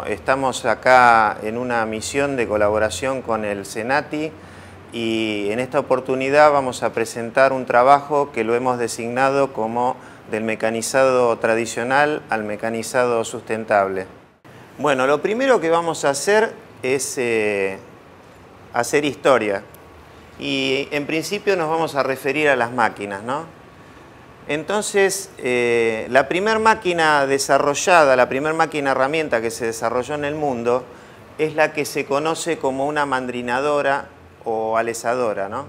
Estamos acá en una misión de colaboración con el Senati y en esta oportunidad vamos a presentar un trabajo que lo hemos designado como del mecanizado tradicional al mecanizado sustentable. Bueno, lo primero que vamos a hacer es hacer historia y en principio nos vamos a referir a las máquinas, ¿no? Entonces, la primera máquina desarrollada, la primera máquina herramienta que se desarrolló en el mundo es la que se conoce como una mandrinadora o alesadora, ¿no?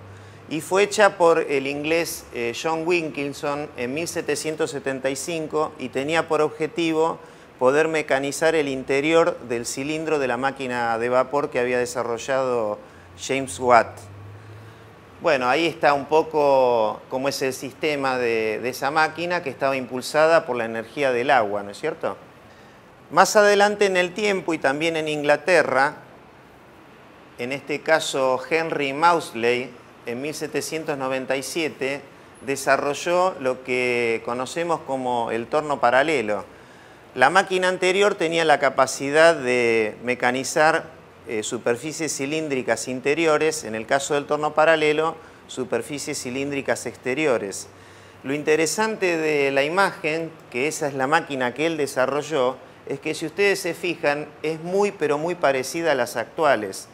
Y fue hecha por el inglés John Wilkinson en 1775 y tenía por objetivo poder mecanizar el interior del cilindro de la máquina de vapor que había desarrollado James Watt. Bueno, ahí está un poco cómo es el sistema de esa máquina que estaba impulsada por la energía del agua, ¿no es cierto? Más adelante en el tiempo y también en Inglaterra, en este caso Henry Maudslay, en 1797, desarrolló lo que conocemos como el torno paralelo. La máquina anterior tenía la capacidad de mecanizar superficies cilíndricas interiores, en el caso del torno paralelo, superficies cilíndricas exteriores. Lo interesante de la imagen, que esa es la máquina que él desarrolló, es que si ustedes se fijan, es muy pero muy parecida a las actuales,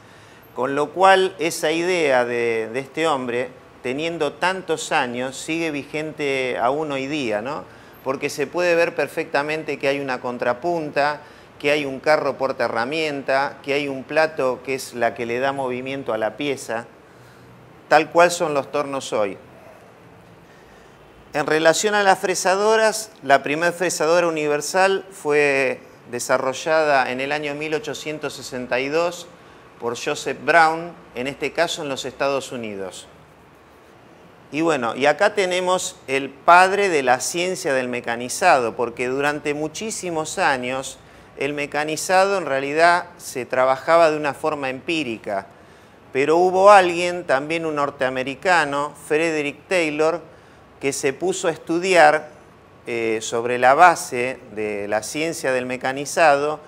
con lo cual esa idea de este hombre, teniendo tantos años, sigue vigente aún hoy día, ¿no? Porque se puede ver perfectamente que hay una contrapunta, que hay un carro portaherramienta, que hay un plato que es la que le da movimiento a la pieza, tal cual son los tornos hoy. En relación a las fresadoras, la primera fresadora universal fue desarrollada en el año 1862 por Joseph Brown, en este caso en los Estados Unidos. Y bueno, y acá tenemos el padre de la ciencia del mecanizado, porque durante muchísimos años el mecanizado en realidad se trabajaba de una forma empírica, pero hubo alguien, también un norteamericano, Frederick Taylor, que se puso a estudiar sobre la base de la ciencia del mecanizado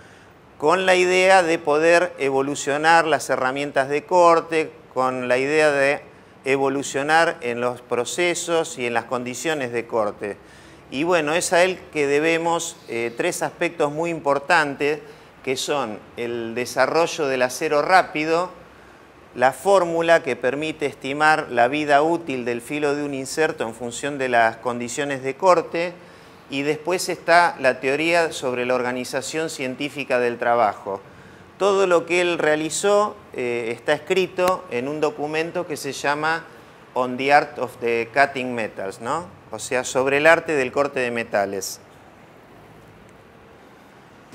con la idea de poder evolucionar las herramientas de corte, con la idea de evolucionar en los procesos y en las condiciones de corte. Y bueno, es a él que debemos tres aspectos muy importantes, que son el desarrollo del acero rápido, la fórmula que permite estimar la vida útil del filo de un inserto en función de las condiciones de corte, y después está la teoría sobre la organización científica del trabajo. Todo lo que él realizó está escrito en un documento que se llama On the Art of the Cutting Metals, ¿no? O sea, sobre el arte del corte de metales.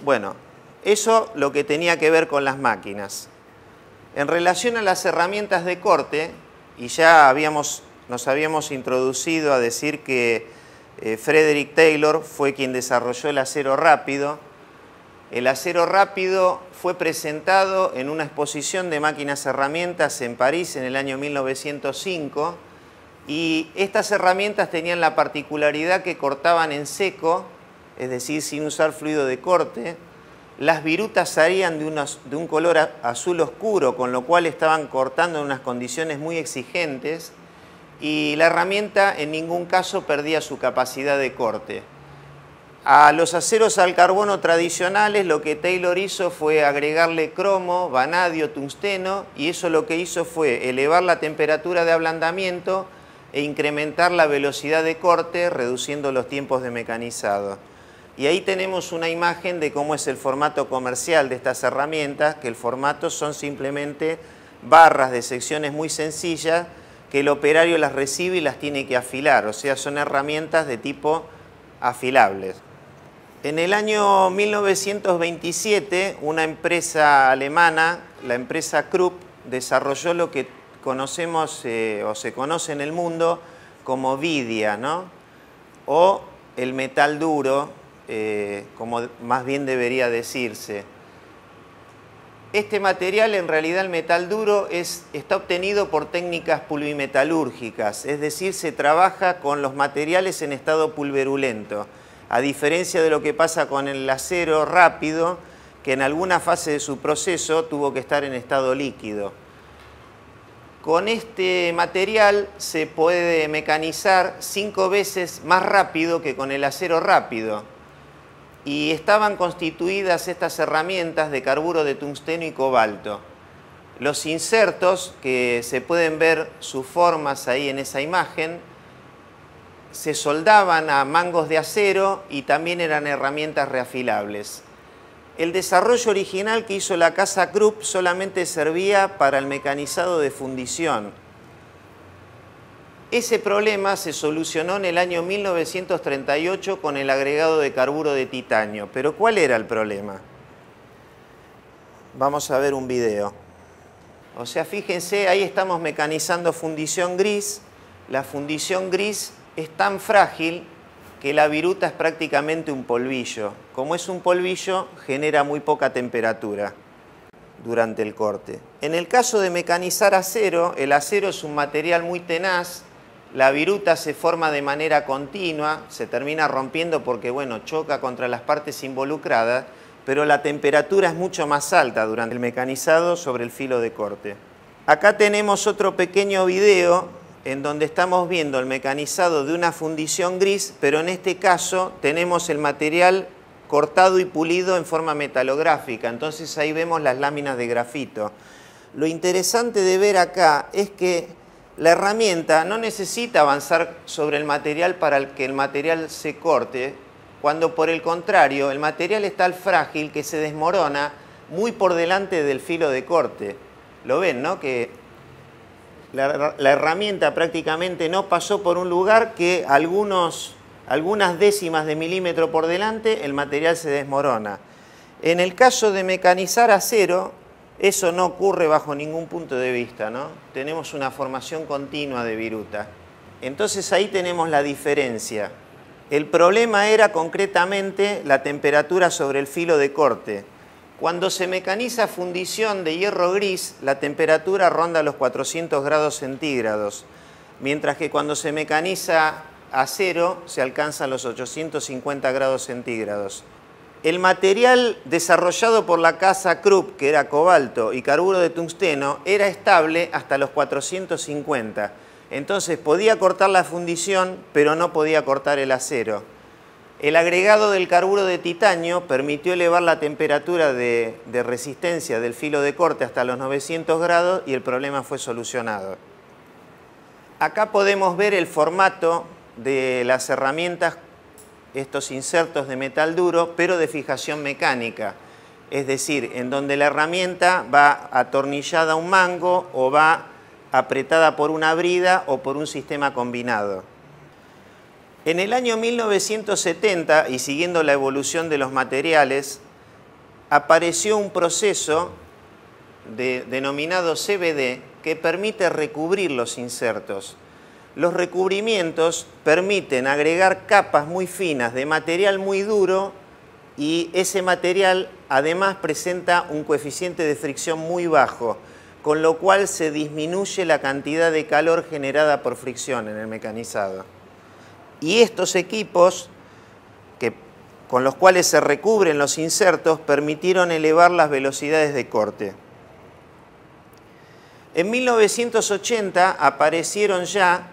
Bueno, eso lo que tenía que ver con las máquinas. En relación a las herramientas de corte, y ya nos habíamos introducido a decir que Frederick Taylor fue quien desarrolló el acero rápido. El acero rápido fue presentado en una exposición de máquinas herramientas en París en el año 1905 y estas herramientas tenían la particularidad que cortaban en seco, es decir, sin usar fluido de corte. Las virutas salían de un color azul oscuro, con lo cual estaban cortando en unas condiciones muy exigentes y la herramienta en ningún caso perdía su capacidad de corte. A los aceros al carbono tradicionales lo que Taylor hizo fue agregarle cromo, vanadio, tungsteno y eso lo que hizo fue elevar la temperatura de ablandamiento e incrementar la velocidad de corte reduciendo los tiempos de mecanizado. Y ahí tenemos una imagen de cómo es el formato comercial de estas herramientas, que el formato son simplemente barras de secciones muy sencillas que el operario las recibe y las tiene que afilar, o sea, son herramientas de tipo afilables. En el año 1927, una empresa alemana, la empresa Krupp, desarrolló lo que conocemos o se conoce en el mundo como vidia, ¿no? O el metal duro, como más bien debería decirse. Este material, en realidad el metal duro, está obtenido por técnicas pulvimetalúrgicas, es decir, se trabaja con los materiales en estado pulverulento, a diferencia de lo que pasa con el acero rápido, que en alguna fase de su proceso tuvo que estar en estado líquido. Con este material se puede mecanizar 5 veces más rápido que con el acero rápido. Y estaban constituidas estas herramientas de carburo de tungsteno y cobalto. Los insertos, que se pueden ver sus formas ahí en esa imagen, se soldaban a mangos de acero y también eran herramientas reafilables. El desarrollo original que hizo la casa Krupp solamente servía para el mecanizado de fundición. Ese problema se solucionó en el año 1938 con el agregado de carburo de titanio. ¿Pero cuál era el problema? Vamos a ver un video. O sea, fíjense, ahí estamos mecanizando fundición gris. La fundición gris es tan frágil que la viruta es prácticamente un polvillo. Como es un polvillo, genera muy poca temperatura durante el corte. En el caso de mecanizar acero, el acero es un material muy tenaz. La viruta se forma de manera continua, se termina rompiendo porque, bueno, choca contra las partes involucradas, pero la temperatura es mucho más alta durante el mecanizado sobre el filo de corte. Acá tenemos otro pequeño video en donde estamos viendo el mecanizado de una fundición gris, pero en este caso tenemos el material cortado y pulido en forma metalográfica, entonces ahí vemos las láminas de grafito. Lo interesante de ver acá es que la herramienta no necesita avanzar sobre el material para que el material se corte, cuando por el contrario el material es tan frágil que se desmorona muy por delante del filo de corte. Lo ven, ¿no? Que la herramienta prácticamente no pasó por un lugar que algunas décimas de milímetro por delante el material se desmorona. En el caso de mecanizar acero, eso no ocurre bajo ningún punto de vista, ¿no? Tenemos una formación continua de viruta. Entonces ahí tenemos la diferencia. El problema era concretamente la temperatura sobre el filo de corte. Cuando se mecaniza fundición de hierro gris, la temperatura ronda los 400 grados centígrados, mientras que cuando se mecaniza acero se alcanzan los 850 grados centígrados. El material desarrollado por la casa Krupp, que era cobalto y carburo de tungsteno, era estable hasta los 450. Entonces podía cortar la fundición, pero no podía cortar el acero. El agregado del carburo de titanio permitió elevar la temperatura de resistencia del filo de corte hasta los 900 grados y el problema fue solucionado. Acá podemos ver el formato de las herramientas, estos insertos de metal duro, pero de fijación mecánica. Es decir, en donde la herramienta va atornillada a un mango o va apretada por una brida o por un sistema combinado. En el año 1970, y siguiendo la evolución de los materiales, apareció un proceso denominado CVD que permite recubrir los insertos. Los recubrimientos permiten agregar capas muy finas de material muy duro y ese material además presenta un coeficiente de fricción muy bajo, con lo cual se disminuye la cantidad de calor generada por fricción en el mecanizado. Y estos equipos con los cuales se recubren los insertos permitieron elevar las velocidades de corte. En 1980 aparecieron ya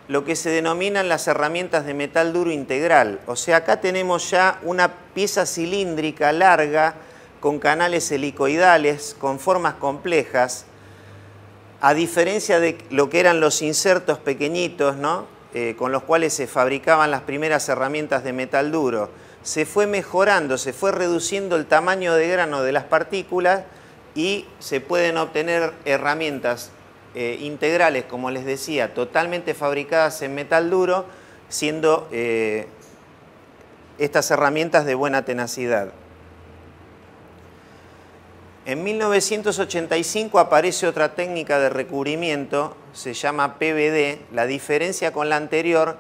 lo que se denominan las herramientas de metal duro integral. O sea, acá tenemos ya una pieza cilíndrica larga con canales helicoidales, con formas complejas, a diferencia de lo que eran los insertos pequeñitos, ¿no? Con los cuales se fabricaban las primeras herramientas de metal duro. Se fue mejorando, se fue reduciendo el tamaño de grano de las partículas y se pueden obtener herramientas integrales, como les decía, totalmente fabricadas en metal duro, siendo estas herramientas de buena tenacidad. En 1985 aparece otra técnica de recubrimiento, se llama PVD. La diferencia con la anterior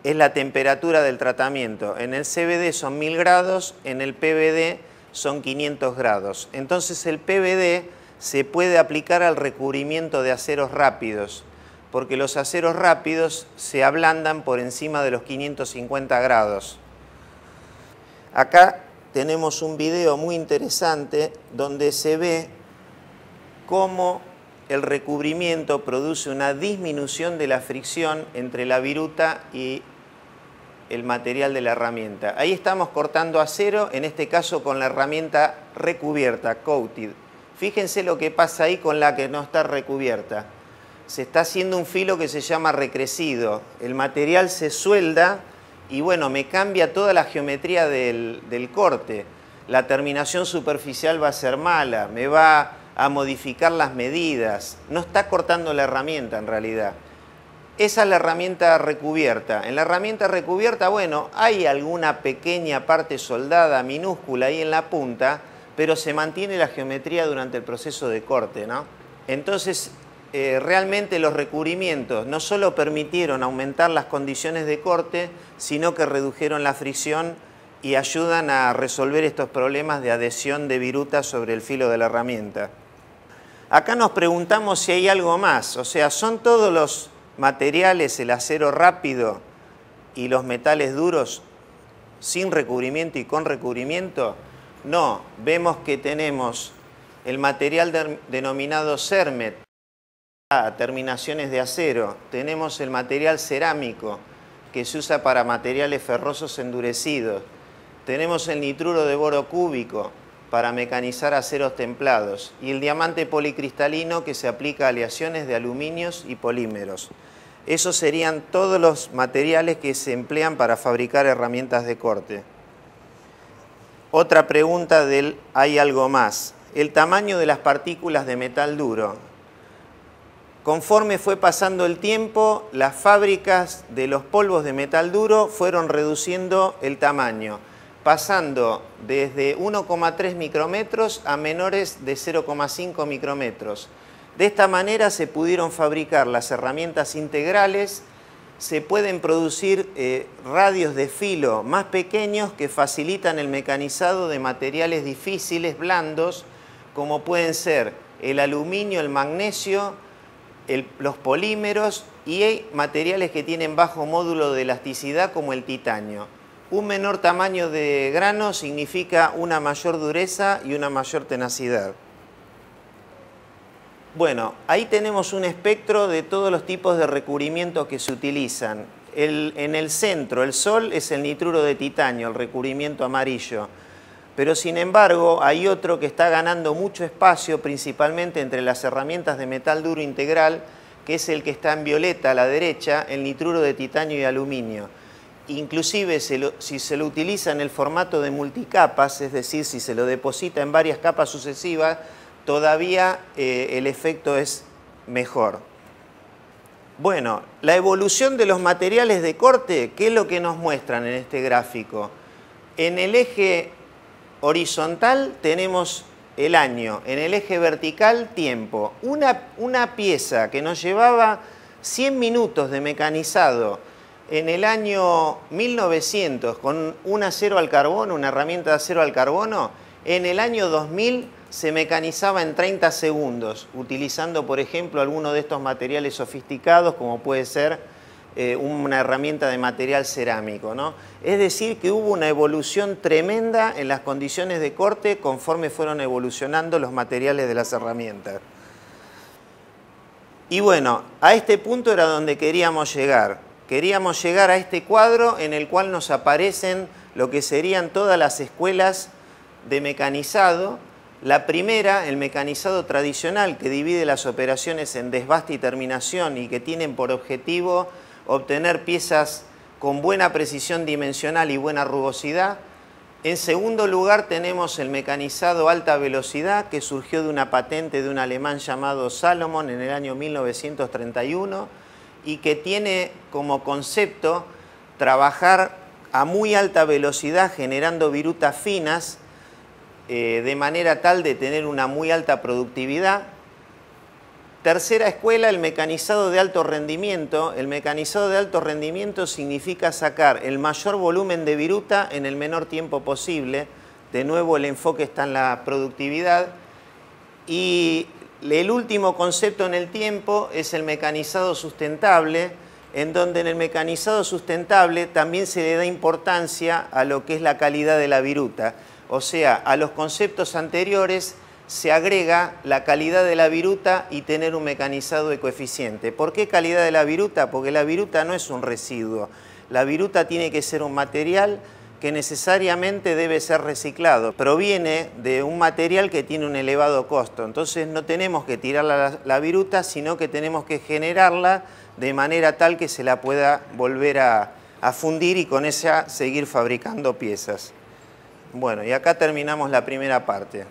es la temperatura del tratamiento. En el CVD son 1000 grados, en el PVD son 500 grados. Entonces el PVD se puede aplicar al recubrimiento de aceros rápidos, porque los aceros rápidos se ablandan por encima de los 550 grados. Acá tenemos un video muy interesante donde se ve cómo el recubrimiento produce una disminución de la fricción entre la viruta y el material de la herramienta. Ahí estamos cortando acero, en este caso con la herramienta recubierta, coated. Fíjense lo que pasa ahí con la que no está recubierta. Se está haciendo un filo que se llama recrecido. El material se suelda y bueno, me cambia toda la geometría del corte. La terminación superficial va a ser mala, me va a modificar las medidas. No está cortando la herramienta en realidad. Esa es la herramienta recubierta. En la herramienta recubierta, bueno, hay alguna pequeña parte soldada, minúscula ahí en la punta, pero se mantiene la geometría durante el proceso de corte, ¿no? Entonces, realmente los recubrimientos no solo permitieron aumentar las condiciones de corte, sino que redujeron la fricción y ayudan a resolver estos problemas de adhesión de viruta sobre el filo de la herramienta. Acá nos preguntamos si hay algo más, o sea, ¿son todos los materiales, el acero rápido y los metales duros sin recubrimiento y con recubrimiento? No, vemos que tenemos el material denominado CERMET, terminaciones de acero, tenemos el material cerámico que se usa para materiales ferrosos endurecidos, tenemos el nitruro de boro cúbico para mecanizar aceros templados y el diamante policristalino que se aplica a aleaciones de aluminios y polímeros. Esos serían todos los materiales que se emplean para fabricar herramientas de corte. Otra pregunta del ¿hay algo más? El tamaño de las partículas de metal duro. Conforme fue pasando el tiempo, las fábricas de los polvos de metal duro fueron reduciendo el tamaño, pasando desde 1,3 micrómetros a menores de 0,5 micrómetros. De esta manera se pudieron fabricar las herramientas integrales, se pueden producir radios de filo más pequeños que facilitan el mecanizado de materiales difíciles, blandos, como pueden ser el aluminio, el magnesio, los polímeros y hay materiales que tienen bajo módulo de elasticidad como el titanio. Un menor tamaño de grano significa una mayor dureza y una mayor tenacidad. Bueno, ahí tenemos un espectro de todos los tipos de recubrimientos que se utilizan. En el centro, el sol es el nitruro de titanio, el recubrimiento amarillo. Pero sin embargo, hay otro que está ganando mucho espacio, principalmente entre las herramientas de metal duro integral, que es el que está en violeta a la derecha, el nitruro de titanio y aluminio. Inclusive si se lo utiliza en el formato de multicapas, es decir, si se lo deposita en varias capas sucesivas, todavía el efecto es mejor. Bueno, la evolución de los materiales de corte, ¿qué es lo que nos muestran en este gráfico? En el eje horizontal tenemos el año, en el eje vertical tiempo. Una pieza que nos llevaba 100 minutos de mecanizado en el año 1900 con un acero al carbono, una herramienta de acero al carbono, en el año 2000 se mecanizaba en 30 segundos, utilizando, por ejemplo, alguno de estos materiales sofisticados, como puede ser una herramienta de material cerámico, ¿no? Es decir, que hubo una evolución tremenda en las condiciones de corte conforme fueron evolucionando los materiales de las herramientas. Y bueno, a este punto era donde queríamos llegar. Queríamos llegar a este cuadro en el cual nos aparecen lo que serían todas las escuelas de mecanizado. La primera, el mecanizado tradicional, que divide las operaciones en desbaste y terminación y que tienen por objetivo obtener piezas con buena precisión dimensional y buena rugosidad. En segundo lugar tenemos el mecanizado alta velocidad, que surgió de una patente de un alemán llamado Salomon en el año 1931 y que tiene como concepto trabajar a muy alta velocidad generando virutas finas de manera tal de tener una muy alta productividad. Tercera escuela, el mecanizado de alto rendimiento. El mecanizado de alto rendimiento significa sacar el mayor volumen de viruta en el menor tiempo posible. De nuevo el enfoque está en la productividad. Y el último concepto en el tiempo es el mecanizado sustentable, en donde en el mecanizado sustentable también se le da importancia a lo que es la calidad de la viruta. O sea, a los conceptos anteriores se agrega la calidad de la viruta y tener un mecanizado ecoeficiente. ¿Por qué calidad de la viruta? Porque la viruta no es un residuo. La viruta tiene que ser un material que necesariamente debe ser reciclado. Proviene de un material que tiene un elevado costo. Entonces no tenemos que tirar la viruta, sino que tenemos que generarla de manera tal que se la pueda volver a fundir y con esa seguir fabricando piezas. Bueno, y acá terminamos la primera parte.